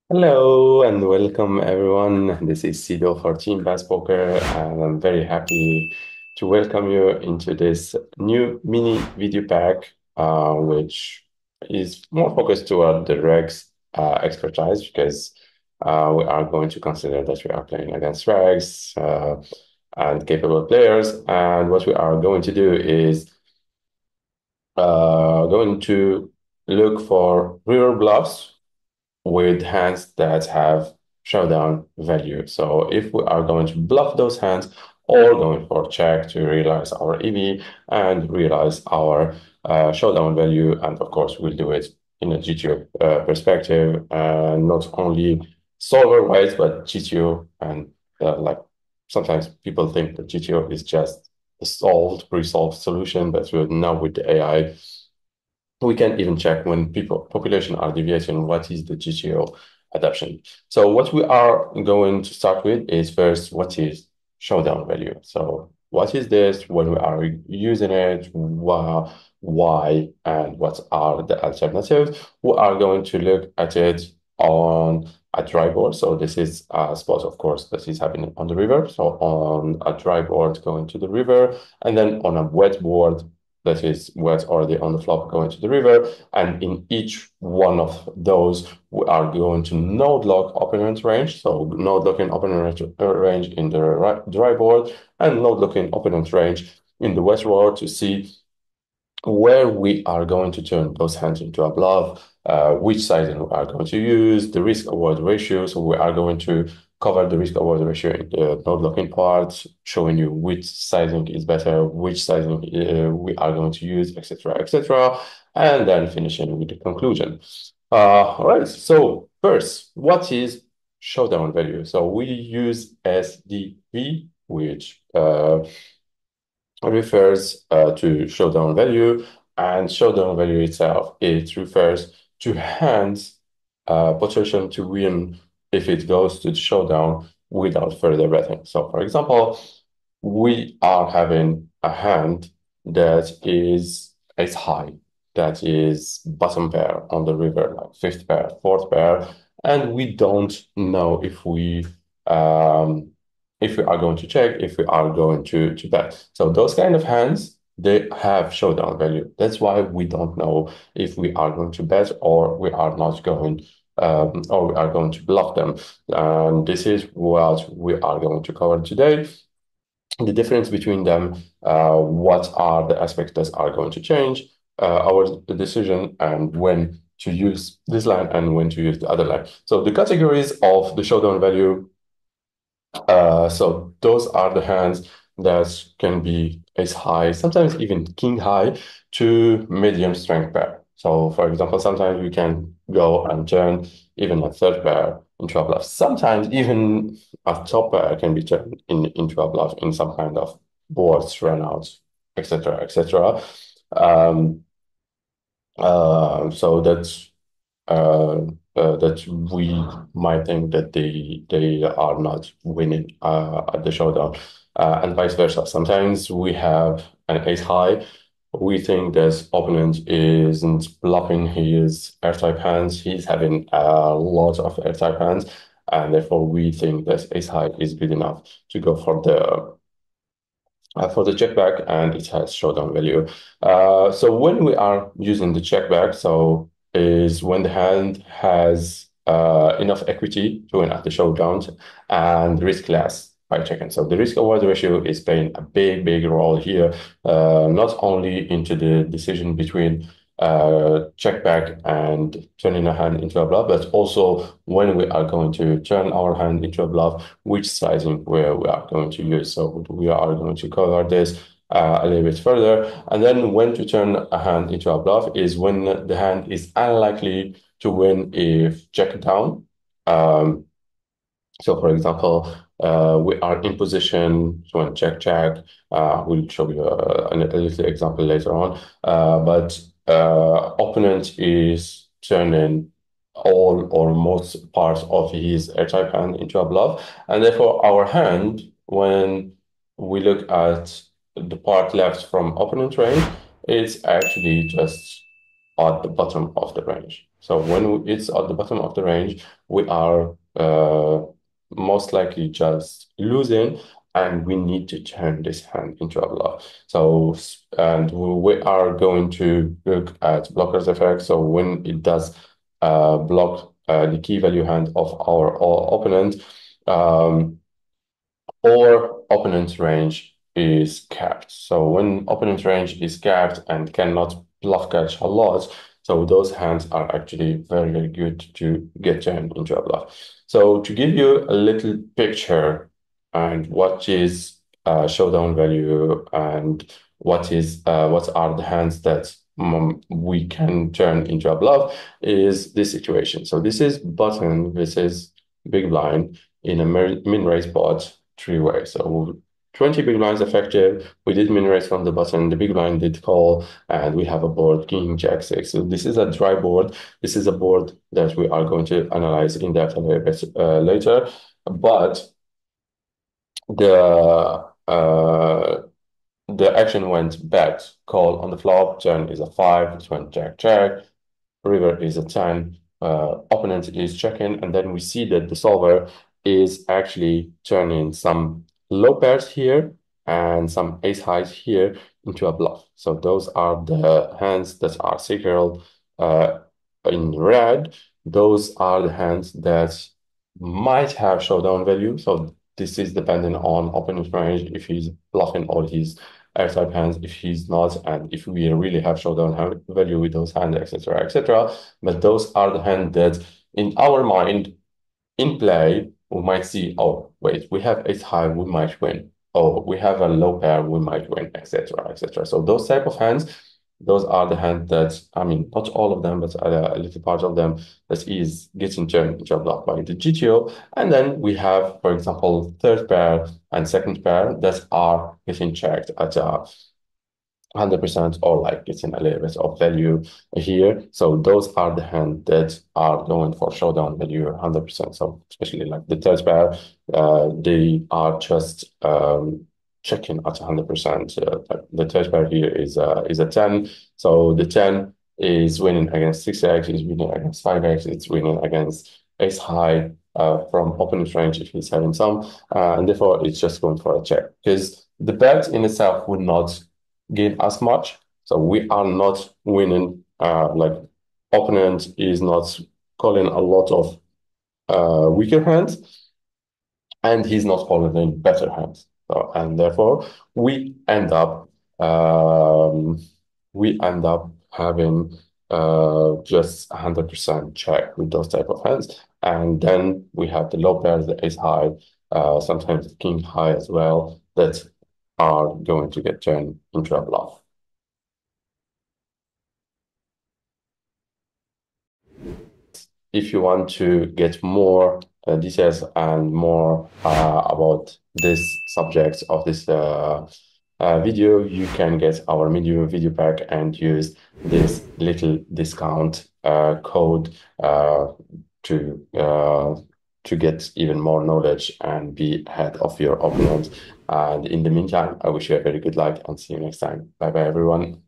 Hello and welcome everyone. This is Sido for Team Bass Poker, and I'm very happy to welcome you into this new mini video pack, which is more focused toward the regs expertise because we are going to consider that we are playing against regs and capable players. And what we are going to do is going to look for river bluffs with hands that have showdown value. So if we are going to bluff those hands or going for check to realize our EV and realize our showdown value, and of course we'll do it in a GTO perspective, and not only solver wise but GTO, and like sometimes people think that GTO is just a solved, pre-solved solution, but now with the AI we can even check when population are deviating, what is the GTO adaptation. So what we are going to start with is first, what is showdown value? So what is this, when we are using it, why, and what are the alternatives? We are going to look at it on a dry board. So this is a spot, of course, that is happening on the river. So on a dry board going to the river, and then on a wet board that is what's already on the flop going to the river. And in each one of those, we are going to node lock opponent range. So node locking opponent range in the dry board and node locking opponent range in the wet board to see where we are going to turn those hands into a bluff, which sizing we are going to use, the risk reward ratio. So we are going to cover the risk reward ratio in the node locking part, showing you which sizing is better, which sizing we are going to use, etc., etc., and then finishing with the conclusion. All right. So first, what is showdown value? So we use SDV, which refers to showdown value, and showdown value itself, it refers to hands potential to win if it goes to the showdown without further betting. So for example, we are having a hand that is ace high, that is bottom pair on the river, like fifth pair, fourth pair, and we don't know if we are going to check, if we are going to bet. So those kind of hands, they have showdown value. That's why we don't know if we are going to bet or we are not going, or we are going to bluff them. And this is what we are going to cover today. The difference between them, what are the aspects that are going to change, our decision, and when to use this line and when to use the other line. So the categories of the showdown value, so those are the hands that can be ace high, sometimes even king high to medium strength pair. So for example, sometimes we can go and turn even a third pair into a bluff. Sometimes even a top pair can be turned into a bluff in some kind of boards, runouts, etc., etc. Um, so that's that we might think that they are not winning at the showdown, and vice versa. Sometimes we have an ace high. We think this opponent isn't bluffing his air-type hands. He's having a lot of air-type hands, and therefore we think that ace high is good enough to go for the check back, and it has showdown value. So when we are using the check back, so is when the hand has enough equity to win at the showdown and risk less by checking. So the risk reward ratio is playing a big role here, not only into the decision between check back and turning a hand into a bluff, but also when we are going to turn our hand into a bluff, which sizing where we are going to use. So we are going to cover this a little bit further. And then when to turn a hand into a bluff is when the hand is unlikely to win if check down. Um, so for example, we are in position when check. We'll show you a little example later on. But opponent is turning all or most parts of his air-type hand into a bluff. And therefore our hand, when we look at the part left from opponent range, it's actually just at the bottom of the range. So when it's at the bottom of the range, we are most likely just losing, and we need to turn this hand into a bluff. So, and we are going to look at blockers effect. So when it does block the key value hand of our opponent, um, or opponent's range is capped. So when opponent's range is capped and cannot bluff catch a lot, so those hands are actually very, very good to get turned into a bluff. So to give you a little picture and what is showdown value and what are the hands that we can turn into a bluff is this situation. So this is button, this is big blind in a min raise pot three-way. So 20 big blinds effective. We did min raise from the button. The big blind did call, and we have a board king jack six. So this is a dry board. This is a board that we are going to analyze in depth a little bit later. But the uh, the action went bet call on the flop. Turn is a five. It went jack jack. River is a 10, opponent is checking, and then we see that the solver is actually turning some low pairs here and some ace highs here into a bluff. So those are the hands that are signaled in red. Those are the hands that might have showdown value. So this is dependent on opponent's range, if he's bluffing all his air-type hands, if he's not, and if we really have showdown value with those hands, etc., etc. But those are the hands that, in our mind, in play, we might see, oh, wait, we have ace high, we might win. Oh, we have a low pair, we might win, etc., etc. So those type of hands, those are the hands that, I mean, not all of them, but a little part of them that is getting turned into a bluff by the GTO. And then we have, for example, third pair and second pair that are getting checked at a 100% or like getting a little bit of value here. So those are the hands that are going for showdown value 100%. So especially like the third pair, they are just checking at 100%. The third pair here is a 10. So the 10 is winning against 6x, is winning against 5x, it's winning against ace high from opponent's range if he's having some. And therefore it's just going for a check. Because the bet in itself would not gain as much. So we are not winning, like opponent is not calling a lot of weaker hands, and he's not calling in better hands. So, and therefore we end up um, having just 100% check with those type of hands. And then we have the low pairs, the ace high, sometimes the king high as well, that are going to get turned into a bluff. If you want to get more details and more about this subject of this video, you can get our video pack and use this little discount code to get even more knowledge and be ahead of your opponent. And in the meantime, I wish you a very good luck and see you next time. Bye bye, everyone.